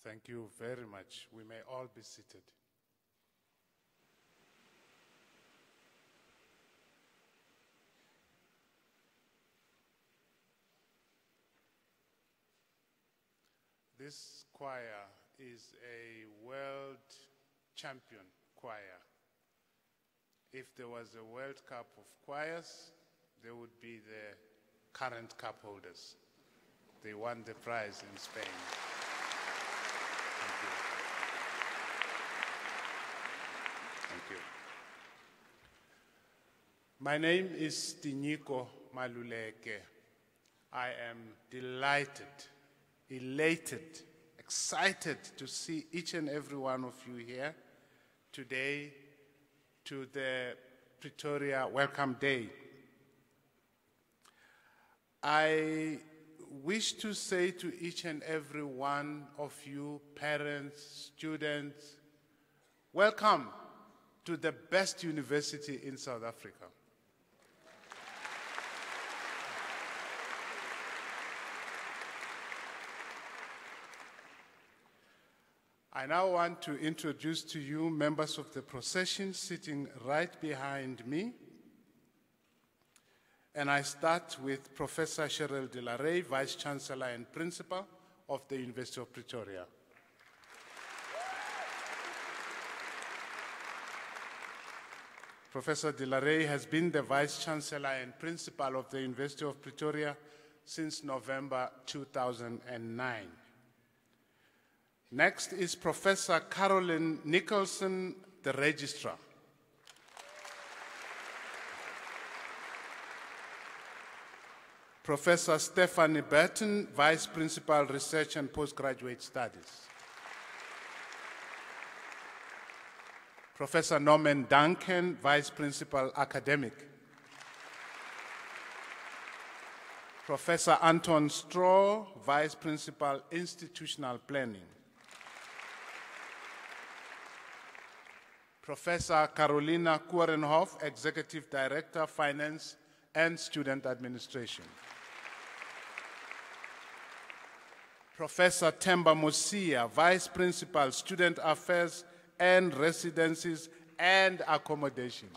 Thank you very much. We may all be seated. This choir is a world champion choir. If there was a World Cup of choirs, they would be the current cup holders. They won the prize in Spain. Thank you. Thank you. My name is Tinyiko Maluleke. I am delighted, elated, excited to see each and every one of you here today to the Pretoria Welcome Day. I wish to say to each and every one of you, parents, students, welcome to the best university in South Africa. I now want to introduce to you members of the procession sitting right behind me. And I start with Professor Cheryl de la Rey, Vice-chancellor and Principal of the University of Pretoria. Professor de la Rey has been the Vice-chancellor and Principal of the University of Pretoria since November 2009. Next is Professor Caroline Nicholson, the Registrar. Professor Stephanie Burton, Vice Principal, Research and Postgraduate Studies. Professor Norman Duncan, Vice Principal, Academic. Professor Anton Straw, Vice Principal, Institutional Planning. Professor Carolina Kurenhoff, Executive Director, Finance and Student Administration. Professor Themba Mosia, Vice Principal, Student Affairs and Residencies and Accommodation.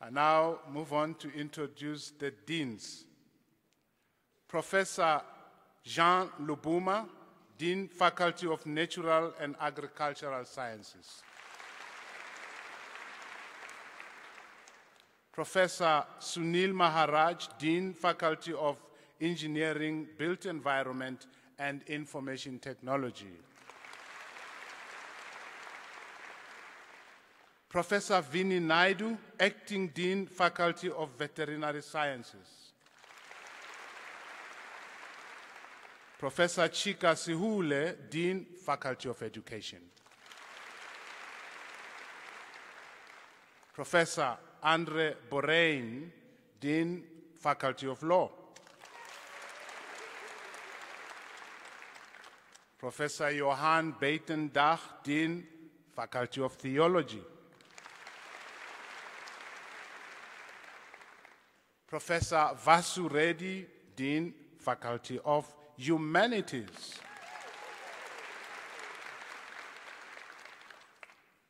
I now move on to introduce the deans. Professor Jean Lubuma, Dean, Faculty of Natural and Agricultural Sciences. Professor Sunil Maharaj, Dean, Faculty of Engineering, Built Environment and Information Technology. Professor Vinny Naidu, Acting Dean, Faculty of Veterinary Sciences. Professor Chika Sihule, Dean, Faculty of Education. Professor Andre Borein, Dean, Faculty of Law. Professor Johan Beitendach, Dean, Faculty of Theology. Professor Vasu Reddy, Dean, Faculty of Humanities.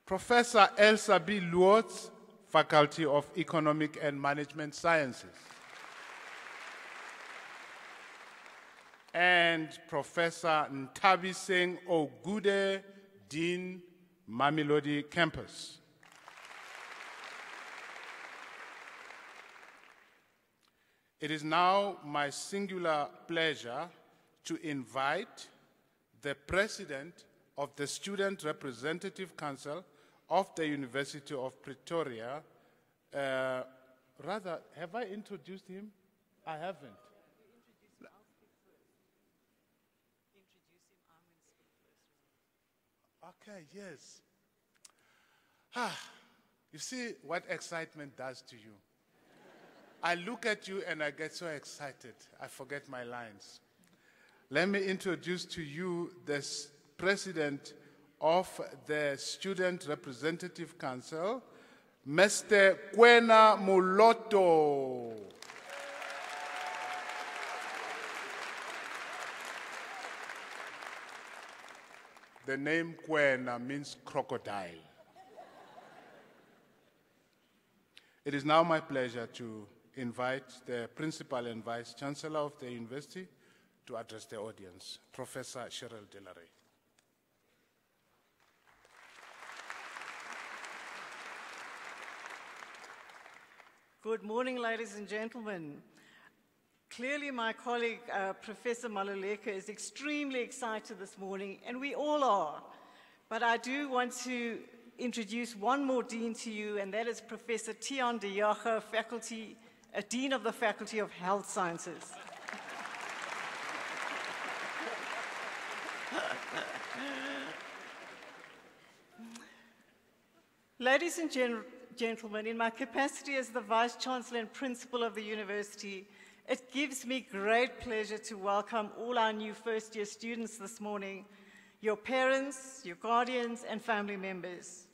Professor Elsa B. Luotz, Faculty of Economic and Management Sciences. And Professor Ntabi Singh Ogude, Dean, Mamelodi Campus. It is now my singular pleasure to invite the President of the Student Representative Council of the University of Pretoria. Rather, have I introduced him? I haven't. Yeah, I'll speak first. Introduce him, I'm going to speak first. Okay, yes. You see what excitement does to you. I look at you and I get so excited, I forget my lines. Let me introduce to you the President of the Student Representative Council, Mr. Kwena Muloto. The name Kwena means crocodile. It is now my pleasure to invite the Principal and Vice-chancellor of the university to address the audience, Professor Cheryl Delaray. Good morning, ladies and gentlemen. Clearly, my colleague, Professor Maluleka, is extremely excited this morning, and we all are. But I do want to introduce one more dean to you, and that is Professor Tian de Jager, Dean of the Faculty of Health Sciences. Ladies and gentlemen, in my capacity as the Vice-Chancellor and Principal of the University, it gives me great pleasure to welcome all our new first-year students this morning, your parents, your guardians, and family members.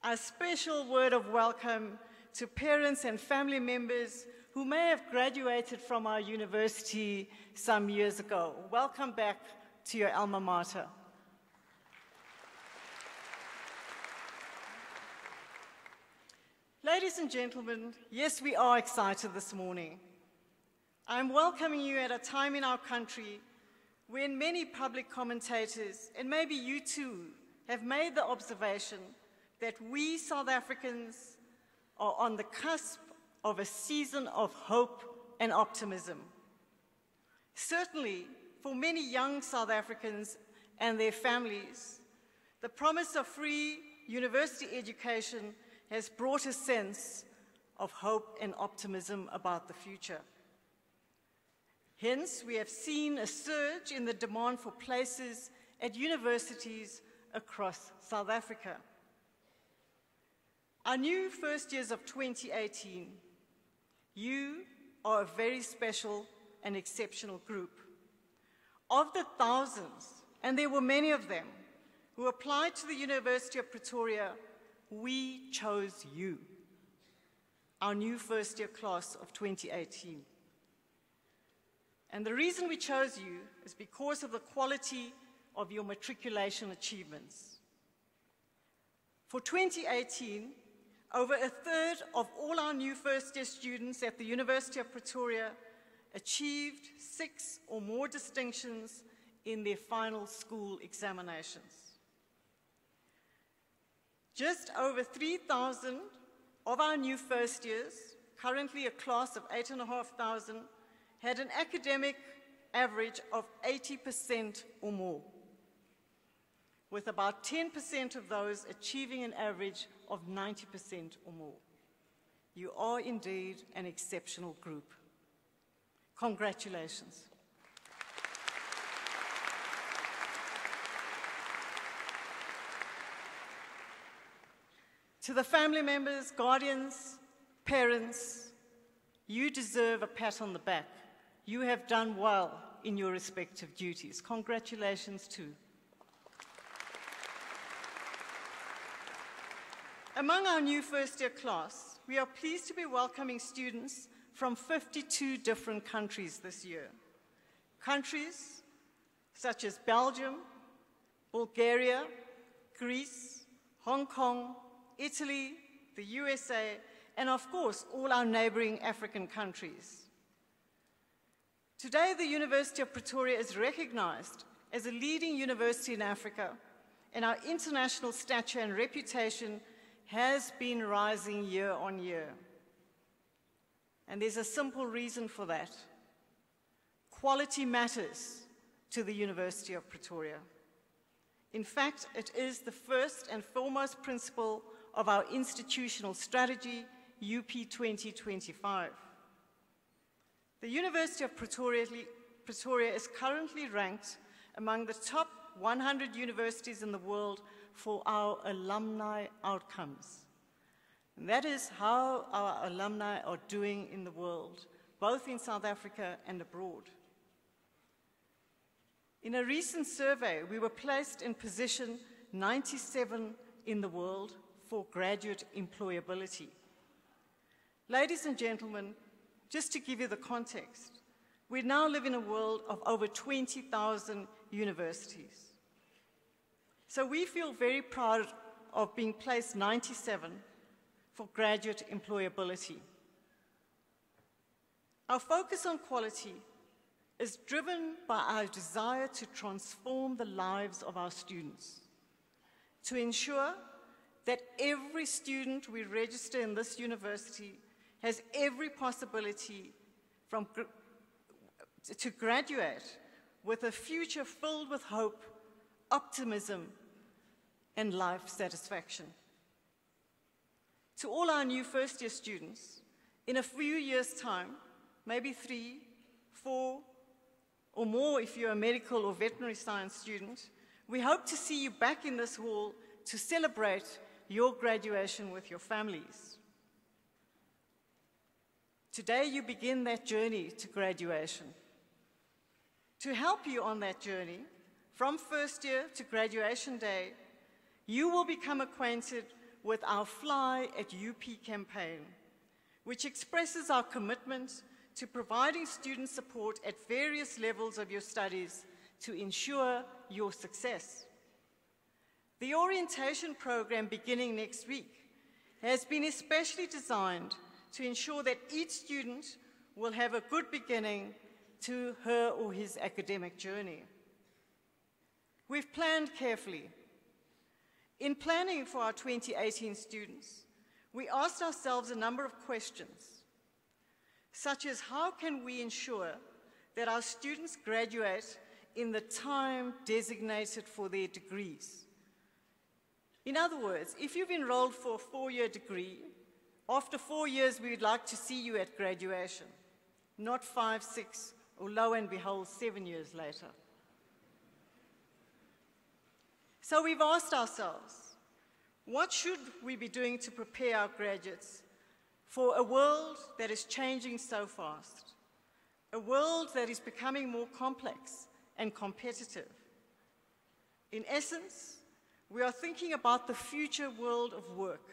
A special word of welcome to parents and family members who may have graduated from our university some years ago. Welcome back to your alma mater. Ladies and gentlemen, yes, we are excited this morning. I'm welcoming you at a time in our country when many public commentators, and maybe you too, have made the observation that we South Africans are on the cusp of a season of hope and optimism. Certainly, for many young South Africans and their families, the promise of free university education has brought a sense of hope and optimism about the future. Hence, we have seen a surge in the demand for places at universities across South Africa. Our new first years of 2018, you are a very special and exceptional group. Of the thousands, and there were many of them, who applied to the University of Pretoria, we chose you, our new first-year class of 2018. And the reason we chose you is because of the quality of your matriculation achievements. For 2018, over a third of all our new first-year students at the University of Pretoria achieved 6 or more distinctions in their final school examinations. Just over 3,000 of our new first years, currently a class of 8,500, had an academic average of 80% or more, with about 10% of those achieving an average of 90% or more. You are indeed an exceptional group. Congratulations. To the family members, guardians, parents, you deserve a pat on the back. You have done well in your respective duties. Congratulations too. Among our new first-year class, we are pleased to be welcoming students from 52 different countries this year. Countries such as Belgium, Bulgaria, Greece, Hong Kong, Italy, the USA, and of course, all our neighboring African countries. Today, the University of Pretoria is recognized as a leading university in Africa, and our international stature and reputation has been rising year on year. And there's a simple reason for that. Quality matters to the University of Pretoria. In fact, it is the first and foremost principle of our institutional strategy, UP 2025. The University of Pretoria is currently ranked among the top 100 universities in the world for our alumni outcomes. And that is how our alumni are doing in the world, both in South Africa and abroad. In a recent survey, we were placed in position 97 in the world for graduate employability. Ladies and gentlemen, just to give you the context, we now live in a world of over 20,000 universities. So we feel very proud of being placed 97 for graduate employability. Our focus on quality is driven by our desire to transform the lives of our students, to ensure that every student we register in this university has every possibility to graduate with a future filled with hope, optimism, and life satisfaction. To all our new first-year students, in a few years' time, maybe 3, 4, or more if you're a medical or veterinary science student, we hope to see you back in this hall to celebrate your graduation with your families. Today you begin that journey to graduation. To help you on that journey, from first year to graduation day, you will become acquainted with our Fly at UP campaign, which expresses our commitment to providing student support at various levels of your studies to ensure your success. The orientation program beginning next week has been especially designed to ensure that each student will have a good beginning to her or his academic journey. We've planned carefully. In planning for our 2018 students, we asked ourselves a number of questions, such as how can we ensure that our students graduate in the time designated for their degrees? In other words, if you've enrolled for a 4-year degree, after 4 years we would like to see you at graduation, not 5, 6, or lo and behold, 7 years later. So we've asked ourselves, what should we be doing to prepare our graduates for a world that is changing so fast, a world that is becoming more complex and competitive? In essence, we are thinking about the future world of work,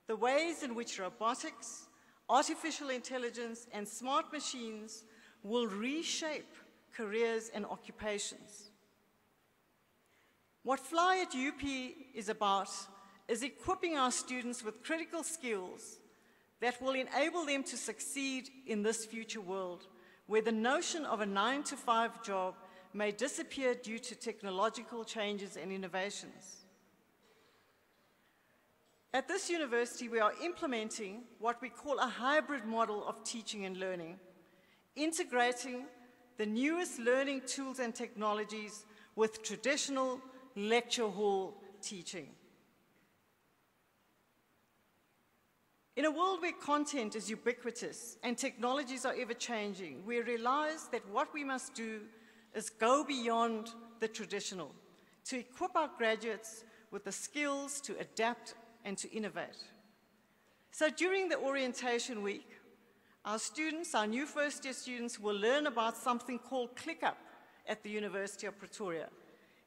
the ways in which robotics, artificial intelligence, and smart machines will reshape careers and occupations. What Fly at UP is about is equipping our students with critical skills that will enable them to succeed in this future world, where the notion of a 9-to-5 job may disappear due to technological changes and innovations. At this university, we are implementing what we call a hybrid model of teaching and learning, integrating the newest learning tools and technologies with traditional lecture hall teaching. In a world where content is ubiquitous and technologies are ever-changing, we realize that what we must do is go beyond the traditional, to equip our graduates with the skills to adapt and to innovate. So during the orientation week, our students, our new first-year students, will learn about something called ClickUp at the University of Pretoria.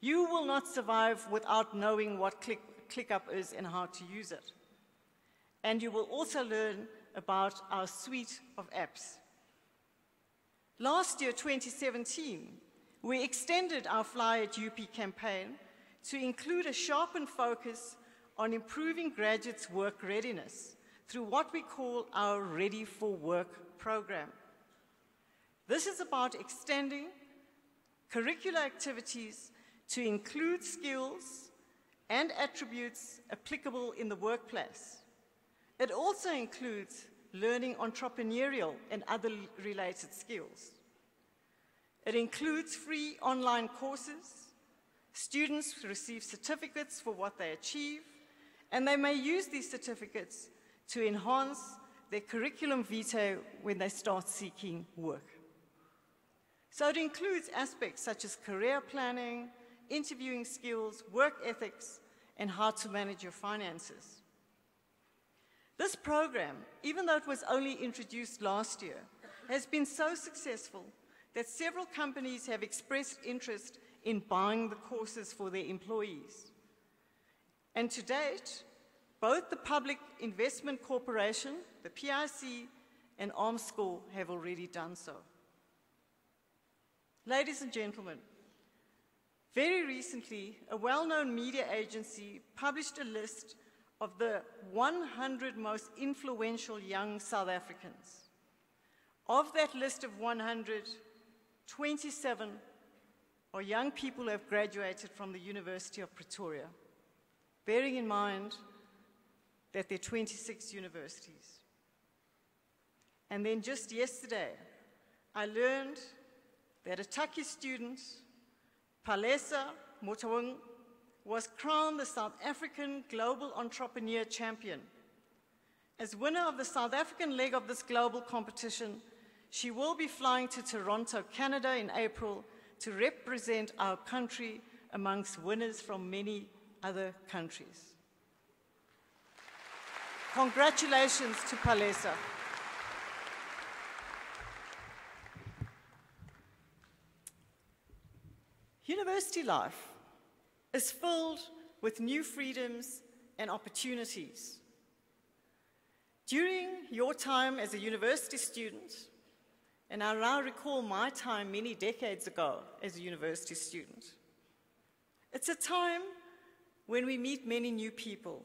You will not survive without knowing what ClickUp is and how to use it. And you will also learn about our suite of apps. Last year, 2017, we extended our Fly at UP campaign to include a sharpened focus on improving graduates' work readiness through what we call our Ready for Work program. This is about extending curricular activities to include skills and attributes applicable in the workplace. It also includes learning entrepreneurial and other related skills. It includes free online courses. Students receive certificates for what they achieve, and they may use these certificates to enhance their curriculum vitae when they start seeking work. So it includes aspects such as career planning, interviewing skills, work ethics, and how to manage your finances. This program, even though it was only introduced last year, has been so successful that several companies have expressed interest in buying the courses for their employees. And to date, both the Public Investment Corporation, the PIC, and Armscor have already done so. Ladies and gentlemen, Very recently, a well-known media agency published a list of the 100 most influential young South Africans. Of that list of 100, 27 are young people who have graduated from the University of Pretoria, bearing in mind that there are 26 universities. And then just yesterday, I learned that a Taki student, Palesa Motawang, was crowned the South African Global Entrepreneur Champion. As winner of the South African leg of this global competition, she will be flying to Toronto, Canada in April to represent our country amongst winners from many other countries. Congratulations to Palesa. University life is filled with new freedoms and opportunities. During your time as a university student, and I now recall my time many decades ago as a university student, it's a time when we meet many new people,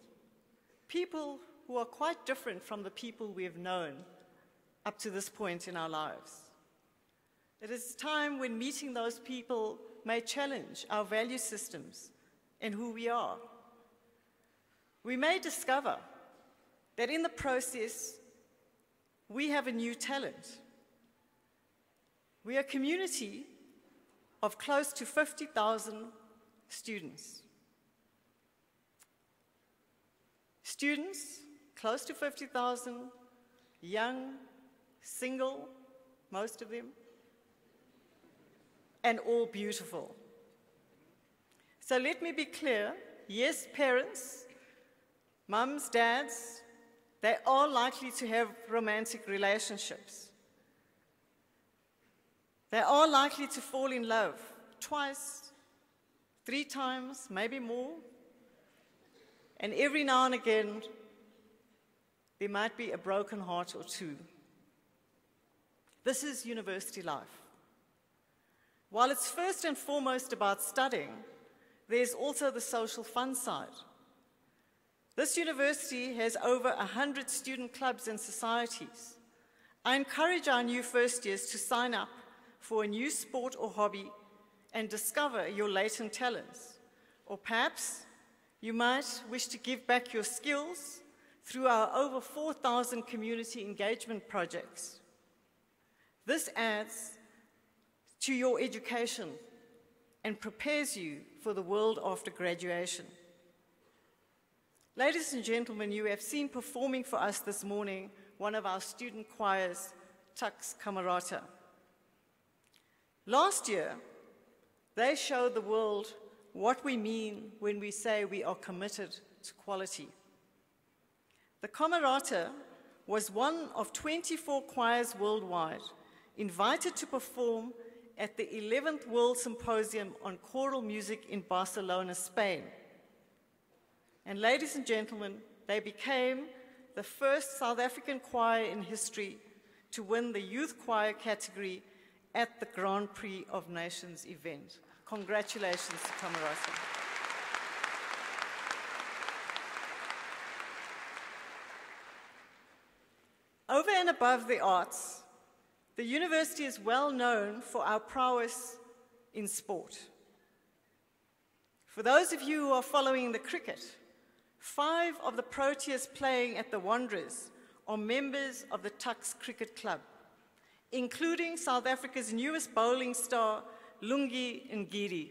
people who are quite different from the people we have known up to this point in our lives. It is a time when meeting those people may challenge our value systems and who we are. We may discover that in the process, we have a new talent. We are a community of close to 50,000 students. Students, close to 50,000, young, single, most of them, and all beautiful. So let me be clear, yes, parents, mums, dads, they are likely to have romantic relationships. They are likely to fall in love twice, 3 times, maybe more. And every now and again, there might be a broken heart or two. This is university life. While it's first and foremost about studying, there's also the social fun side. This university has over 100 student clubs and societies. I encourage our new first years to sign up for a new sport or hobby and discover your latent talents. Or perhaps you might wish to give back your skills through our over 4,000 community engagement projects. This adds to your education and prepares you for the world after graduation. Ladies and gentlemen, you have seen performing for us this morning one of our student choirs, Tux Camerata. Last year, they showed the world what we mean when we say we are committed to quality. The Camerata was one of 24 choirs worldwide invited to perform at the 11th World Symposium on Choral Music in Barcelona, Spain. And ladies and gentlemen, they became the first South African choir in history to win the youth choir category at the Grand Prix of Nations event. Congratulations to Camerata. Over and above the arts, the university is well known for our prowess in sport. For those of you who are following the cricket, 5 of the Proteas playing at the Wanderers are members of the Tux Cricket Club, including South Africa's newest bowling star, Lungi Ngidi.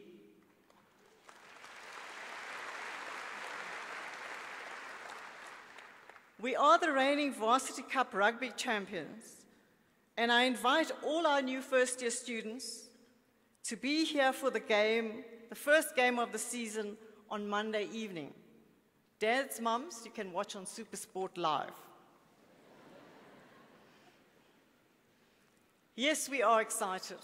We are the reigning Varsity Cup rugby champions, and I invite all our new first-year students to be here for the game, the first game of the season on Monday evening. Dads, mums, you can watch on SuperSport Live. Yes, we are excited.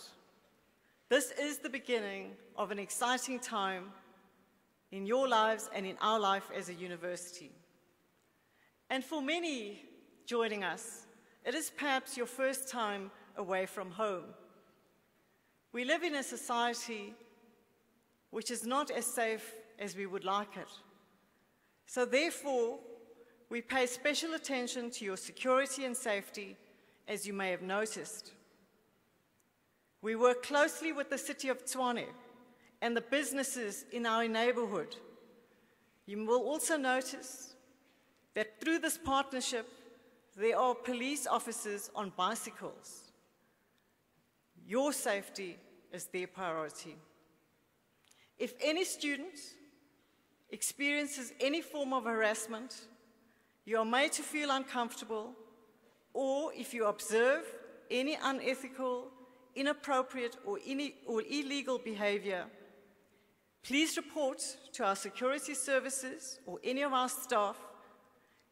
This is the beginning of an exciting time in your lives and in our life as a university. And for many joining us, it is perhaps your first time away from home. We live in a society which is not as safe as we would like it. So therefore, we pay special attention to your security and safety, as you may have noticed. We work closely with the City of Tshwane and the businesses in our neighborhood. You will also notice that through this partnership, there are police officers on bicycles. Your safety is their priority. If any student experiences any form of harassment, you are made to feel uncomfortable, or if you observe any unethical, inappropriate, or illegal behavior, please report to our security services or any of our staff.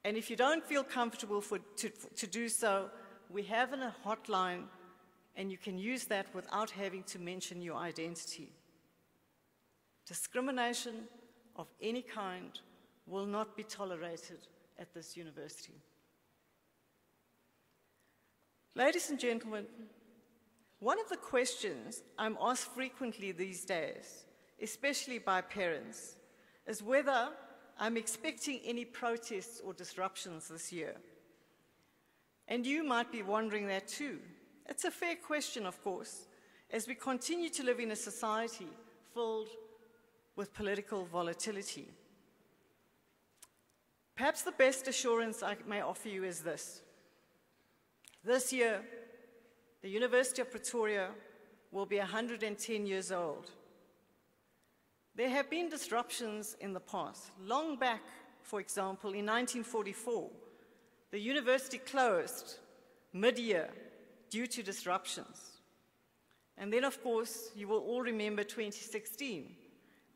And if you don't feel comfortable to do so, we have a hotline, and you can use that without having to mention your identity. Discrimination of any kind will not be tolerated at this university. Ladies and gentlemen, one of the questions I'm asked frequently these days, especially by parents, is whether I'm expecting any protests or disruptions this year. And you might be wondering that too. It's a fair question, of course, as we continue to live in a society filled with political volatility. Perhaps the best assurance I may offer you is this. This year, the University of Pretoria will be 110 years old. There have been disruptions in the past. Long back, for example, in 1944, the university closed mid-year due to disruptions. And then, of course, you will all remember 2016,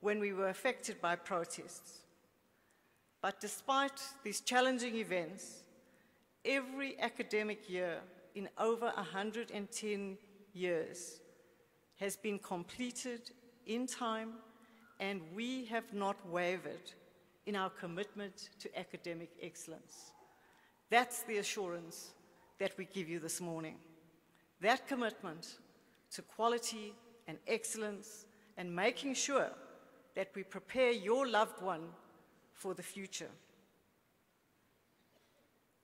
when we were affected by protests. But despite these challenging events, every academic year in over 110 years has been completed in time, and we have not wavered in our commitment to academic excellence. That's the assurance that we give you this morning. That commitment to quality and excellence, and making sure that we prepare your loved one for the future.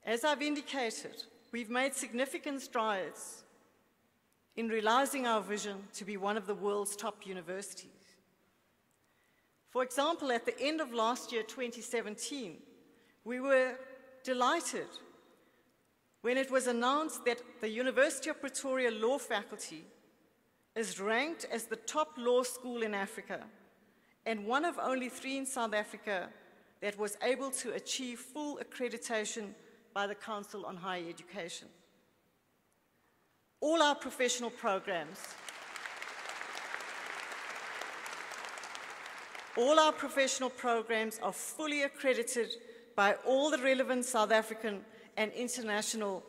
As I've indicated, we've made significant strides in realizing our vision to be one of the world's top universities. For example, at the end of last year, 2017, we were delighted when it was announced that the University of Pretoria Law Faculty is ranked as the top law school in Africa, and one of only 3 in South Africa that was able to achieve full accreditation by the Council on Higher Education. All our professional programs are fully accredited by all the relevant South African and international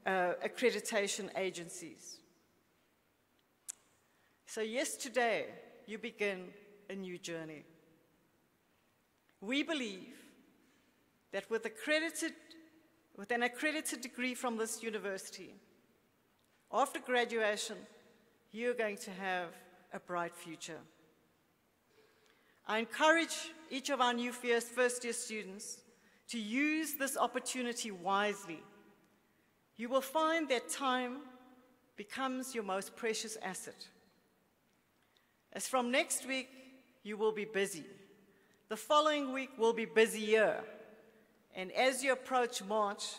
accreditation agencies. So yesterday, you begin a new journey. We believe that with an accredited degree from this university, after graduation, you're going to have a bright future. I encourage each of our new first-year students to use this opportunity wisely. You will find that time becomes your most precious asset. As from next week, you will be busy. The following week will be busier. And as you approach March,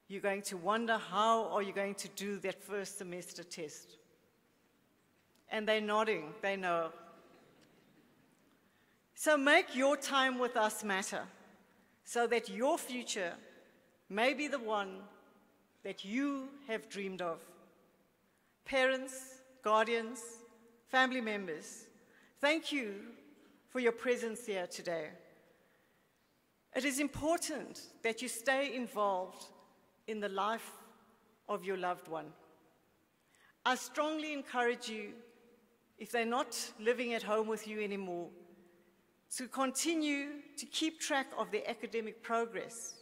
you're going to wonder how are you going to do that first semester test. And they're nodding, they know. So make your time with us matter, so that your future may be the one that you have dreamed of. Parents, guardians, family members, thank you for your presence here today. It is important that you stay involved in the life of your loved one. I strongly encourage you, if they're not living at home with you anymore, to continue to keep track of their academic progress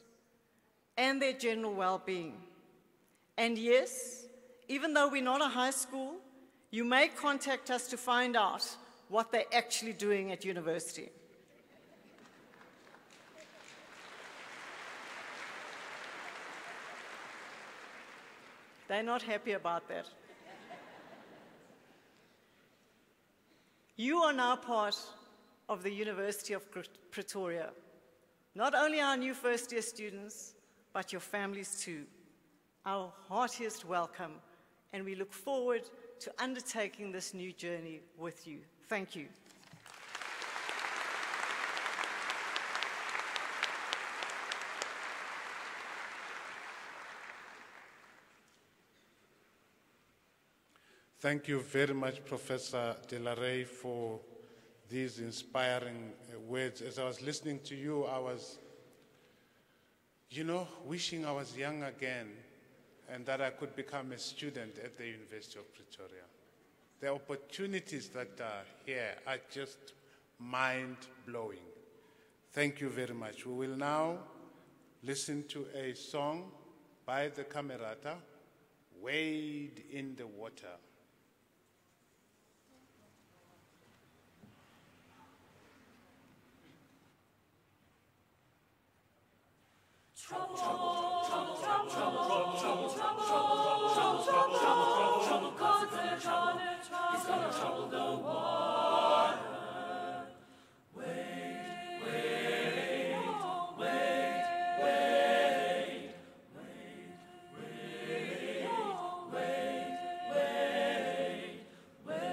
and their general well-being. And yes, even though we're not a high school, you may contact us to find out what they're actually doing at university. They're not happy about that. You are now part of the University of Pretoria. Not only our new first-year students, but your families too. Our heartiest welcome, and we look forward to undertaking this new journey with you. Thank you. Thank you very much, Professor De La Rey, for these inspiring words. As I was listening to you, I was, wishing I was young again and that I could become a student at the University of Pretoria. The opportunities that are here are just mind-blowing. Thank you very much. We will now listen to a song by the Camerata, Wade in the Water. Trouble, trouble, trouble, trouble, trouble, trouble, trouble, trouble, trouble, trouble, trouble, cause they're trying to trouble. He's gonna trouble the water. Wait, wait, wait, wait, wait, wait, wait, wait, wait,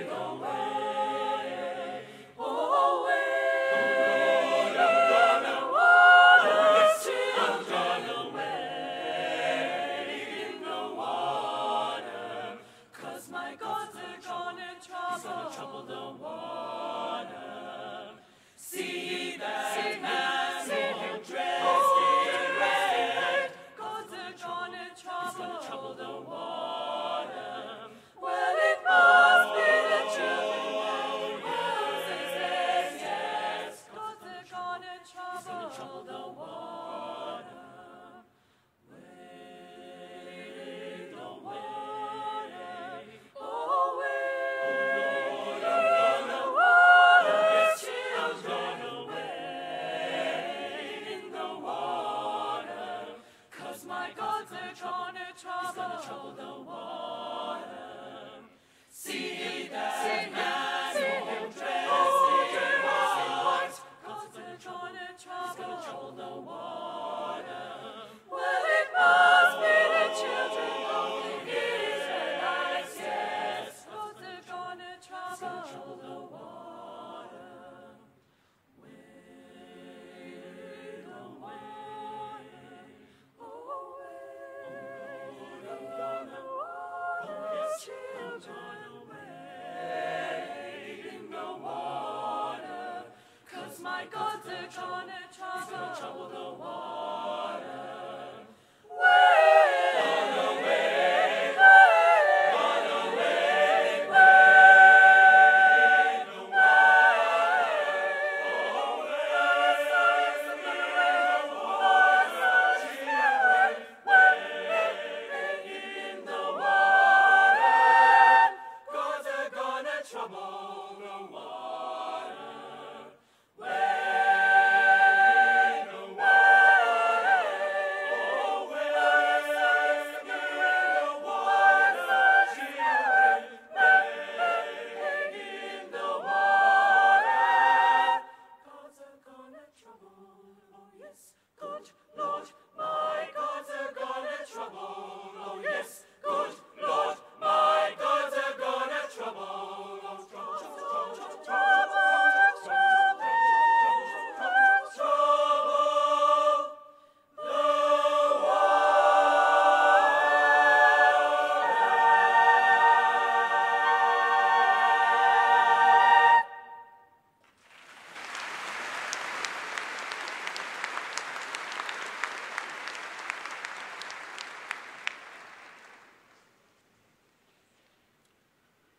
oh wait, oh wait. Trouble the water. See that man all dressed in red, 'cause they're gonna trouble. He's gonna trouble the water. Well, it must be the children. Moses says yes, 'cause they're gonna trouble. He's gonna trouble the water. Trouble the water. See that man all dressed in white, 'cause they're gonna trouble. He's gonna trouble the water. Well, it must be the children of the Israelites, yes, 'cause they're gonna trouble the water. Wait, oh wait, oh wait. Children away in the water, 'cause my God's a gonna trouble. He's gonna trouble the water. Run away, run away, wait, trouble the water, wade away, oh wade in the water, children, wade in the water. God's a gonna trouble, oh yes, good Lord, my God's a gonna trouble, oh yes, good Lord, my God's a gonna trouble.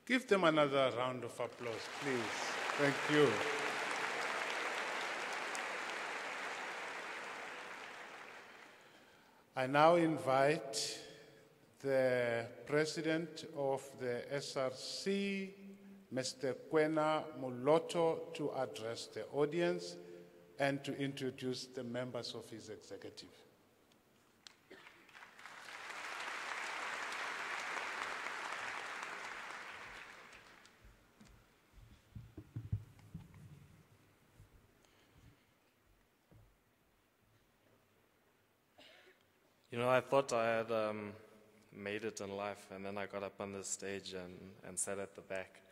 Give them another round of applause, please. Thank you. I now invite the President of the SRC, Mr. Kwena Moloto to address the audience and to introduce the members of his executive. You know, I thought I had made it in life, and then I got up on the stage and sat at the back.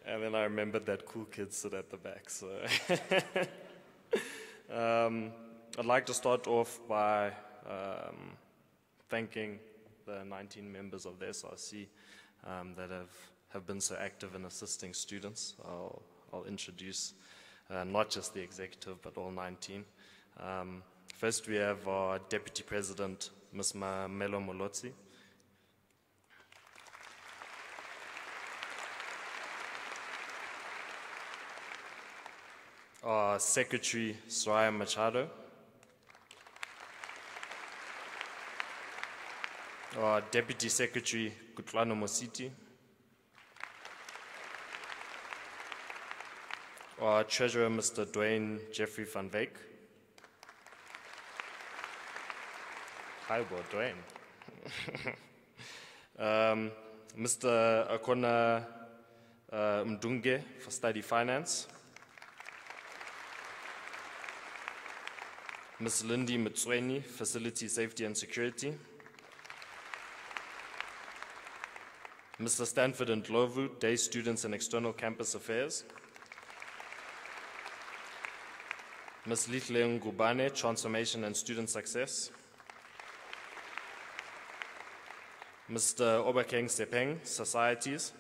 And then I remembered that cool kids sit at the back. So I'd like to start off by thanking the 19 members of the SRC that have been so active in assisting students. I'll introduce not just the executive, but all 19. First, we have our Deputy President, Ms. Melo Molotsi. Our Secretary, Soraya Machado. Our Deputy Secretary, Kutlano Mositi. Our Treasurer, Mr. Dwayne Jeffrey van Wyk. Hi, Dwayne. Mr. Akona Mdunge for Study Finance. Ms. Lindy Mtsweni, Facility Safety and Security. Mr. Stanford Ndlovu, Day Students and External Campus Affairs. Ms. Lihle Ngubane, Transformation and Student Success. Mr. Obakeng Sepeng, Societies.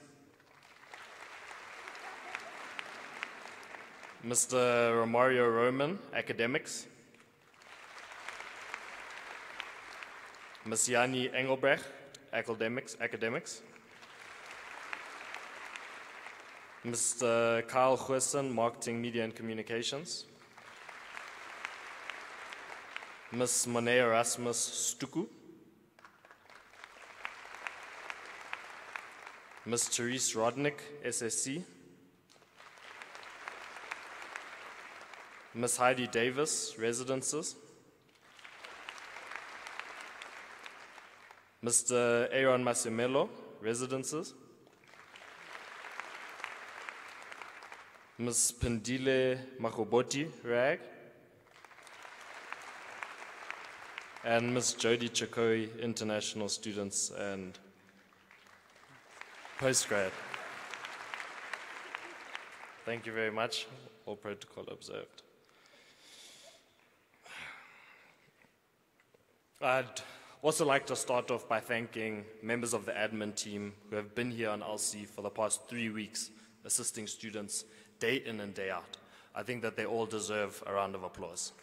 Mr. Romario Roman, Academics. Ms. Yani Engelbrecht, Academics. Mr. Kyle Huisen, Marketing, Media and Communications. Ms. Monet Erasmus Stuku. Ms. Therese Rodnick, SSC. Ms. Heidi Davis, Residences. Mr. Aaron Masimelo, Residences. Ms. Pendile Makoboti, RAG. And Ms. Jody Chakoi, International Students and Postgrad. Thank you very much. All protocol observed. I'd also like to start off by thanking members of the admin team who have been here on LC for the past 3 weeks, assisting students day in and day out. I think that they all deserve a round of applause.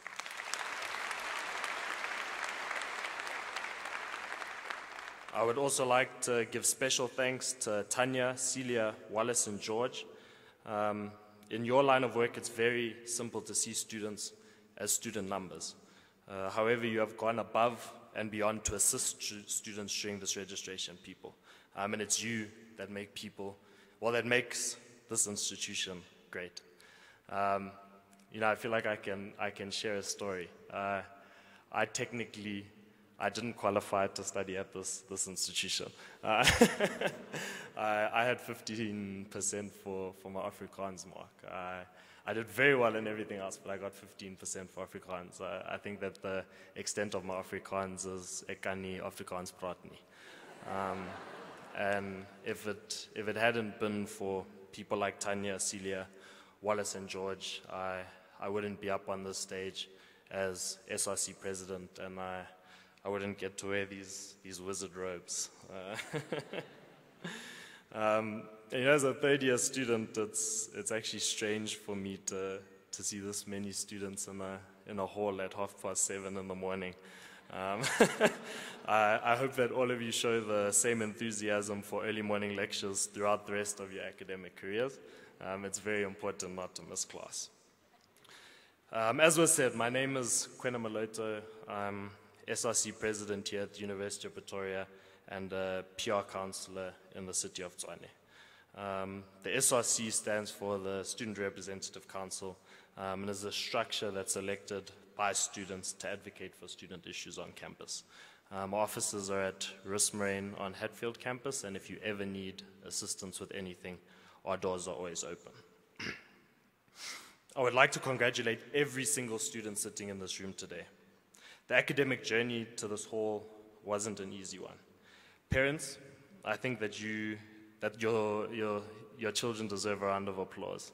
I would also like to give special thanks to Tanya, Celia, Wallace, and George. In your line of work, it's very simple to see students as student numbers. However, you have gone above and beyond to assist students during this registration, people. And it's you that make people, well, that makes this institution great. You know, I feel like I can share a story. I didn't qualify to study at this institution. I had 15% for my Afrikaans mark. I did very well in everything else, but I got 15% for Afrikaans. I think that the extent of my Afrikaans is Ekani Afrikaans Pratni. And if it hadn't been for people like Tanya, Celia, Wallace, and George, I wouldn't be up on this stage as SRC president, and I wouldn't get to wear these wizard robes. You know, as a third-year student, it's actually strange for me to see this many students in a hall at 7:30 in the morning. I hope that all of you show the same enthusiasm for early morning lectures throughout the rest of your academic careers. It's very important not to miss class. As was said, my name is Kwena Moloto. I'm SRC president here at the University of Pretoria, and a PR counselor in the city of Tshwane. The SRC stands for the Student Representative Council, and is a structure that's elected by students to advocate for student issues on campus. Our offices are at Rismarine on Hatfield campus, and if you ever need assistance with anything, our doors are always open. I would like to congratulate every single student sitting in this room today. The academic journey to this hall wasn't an easy one. Parents, I think that your children deserve a round of applause.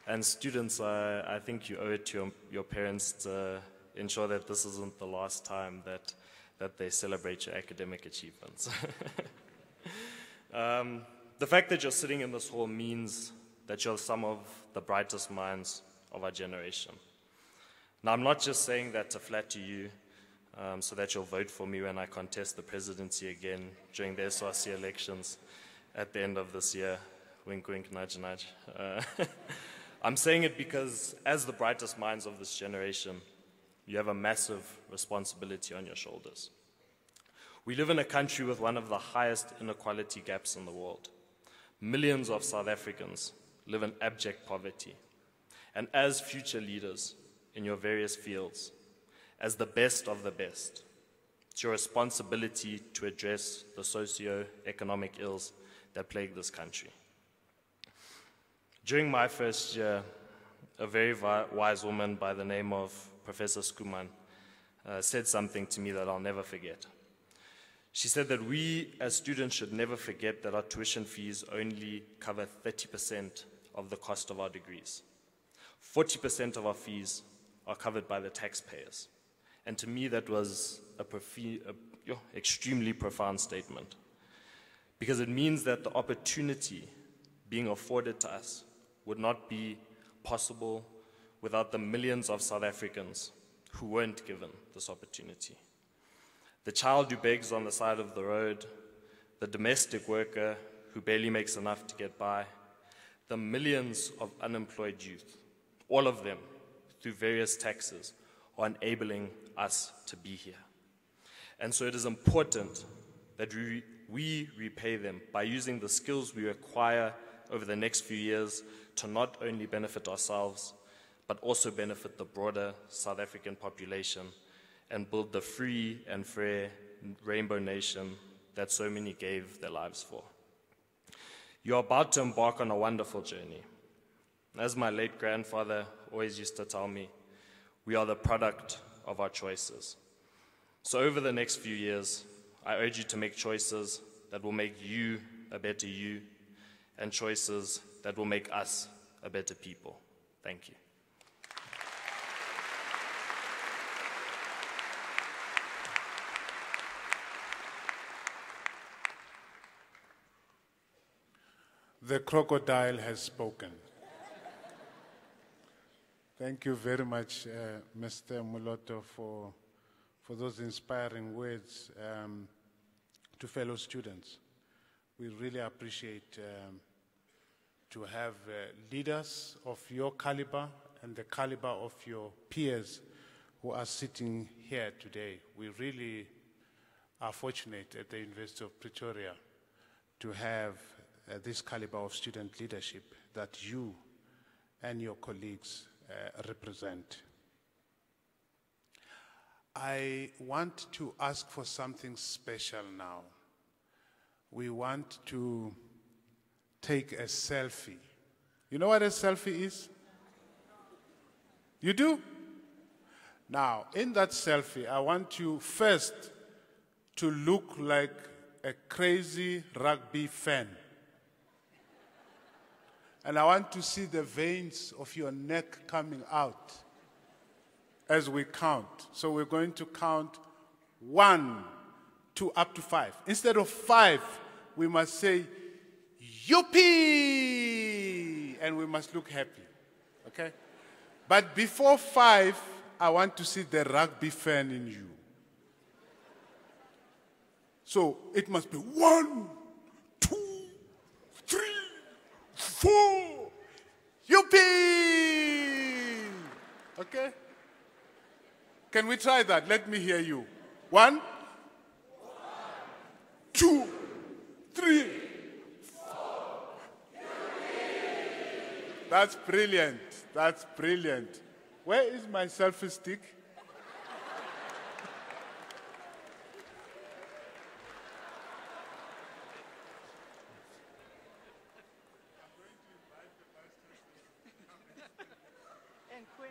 And students, I think you owe it to your parents to ensure that this isn't the last time that they celebrate your academic achievements. The fact that you're sitting in this hall means that you're some of the brightest minds of our generation. Now, I'm not just saying that to flatter you so that you'll vote for me when I contest the presidency again during the SRC elections at the end of this year. Wink, wink, nudge, nudge. I'm saying it because as the brightest minds of this generation, you have a massive responsibility on your shoulders. We live in a country with one of the highest inequality gaps in the world. Millions of South Africans live in abject poverty. And as future leaders in your various fields, as the best of the best, it's your responsibility to address the socio-economic ills that plague this country. During my first year, a very wise woman by the name of Professor Skuman said something to me that I'll never forget. She said that we as students should never forget that our tuition fees only cover 30% of the cost of our degrees. 40% of our fees are covered by the taxpayers. And to me, that was an extremely profound statement, because it means that the opportunity being afforded to us would not be possible without the millions of South Africans who weren't given this opportunity. The child who begs on the side of the road, the domestic worker who barely makes enough to get by, the millions of unemployed youth, all of them, through various taxes, are enabling us to be here. And so it is important that we repay them by using the skills we acquire over the next few years to not only benefit ourselves, but also benefit the broader South African population and build the free and fair rainbow nation that so many gave their lives for. You're about to embark on a wonderful journey. As my late grandfather always used to tell me, we are the product of our choices. So over the next few years, I urge you to make choices that will make you a better you, and choices that will make us a better people. Thank you. The crocodile has spoken. Thank you very much, Mr. Muloto, for those inspiring words to fellow students. We really appreciate to have leaders of your caliber and the caliber of your peers who are sitting here today. We really are fortunate at the University of Pretoria to have this caliber of student leadership that you and your colleagues represent. I want to ask for something special now. We want to take a selfie. You know what a selfie is? You do? Now, in that selfie, I want you first to look like a crazy rugby fan. And I want to see the veins of your neck coming out as we count. So we're going to count 1, 2, up to 5. Instead of 5, we must say, Yuppie! And we must look happy, okay? But before 5, I want to see the rugby fan in you. So it must be 1, 2, 3, 4, Yuppie! Okay? Can we try that? Let me hear you. 1, 2, 3, 4. That's brilliant. That's brilliant. Where is my selfie stick? And Quinn.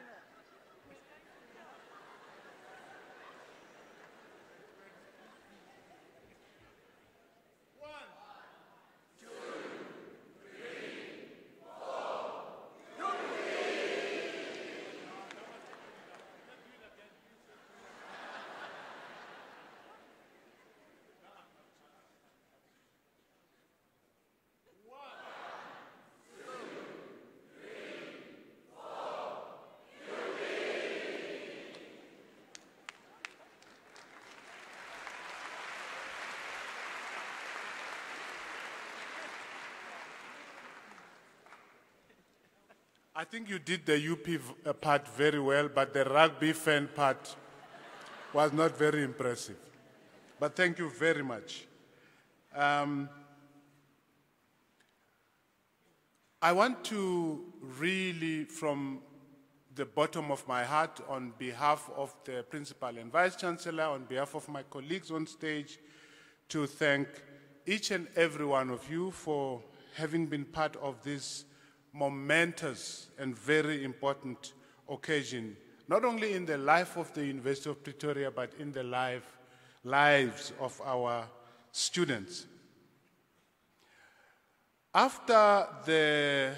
I think you did the UP part very well, but the rugby fan part was not very impressive. But thank you very much. I want to really, from the bottom of my heart, on behalf of the Principal and Vice-Chancellor, on behalf of my colleagues on stage, to thank each and every one of you for having been part of this momentous and very important occasion, not only in the life of the University of Pretoria, but in the lives of our students. After the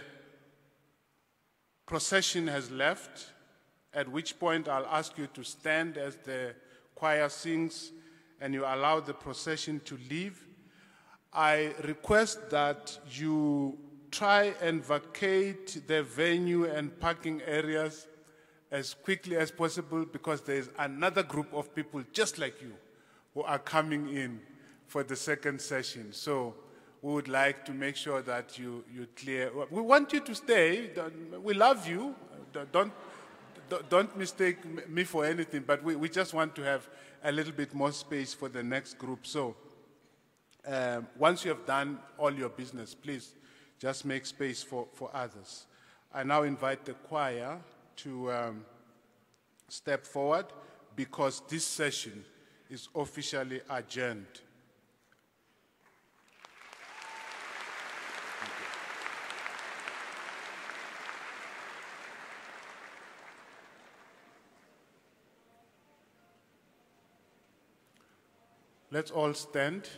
procession has left, at which point I'll ask you to stand as the choir sings and you allow the procession to leave, I request that you try and vacate the venue and parking areas as quickly as possible, because there's another group of people just like you who are coming in for the second session. So we would like to make sure that you clear. We want you to stay. We love you. Don't mistake me for anything, but we just want to have a little bit more space for the next group. So once you have done all your business, please just make space for others. I now invite the choir to step forward, because this session is officially adjourned. Let's all stand.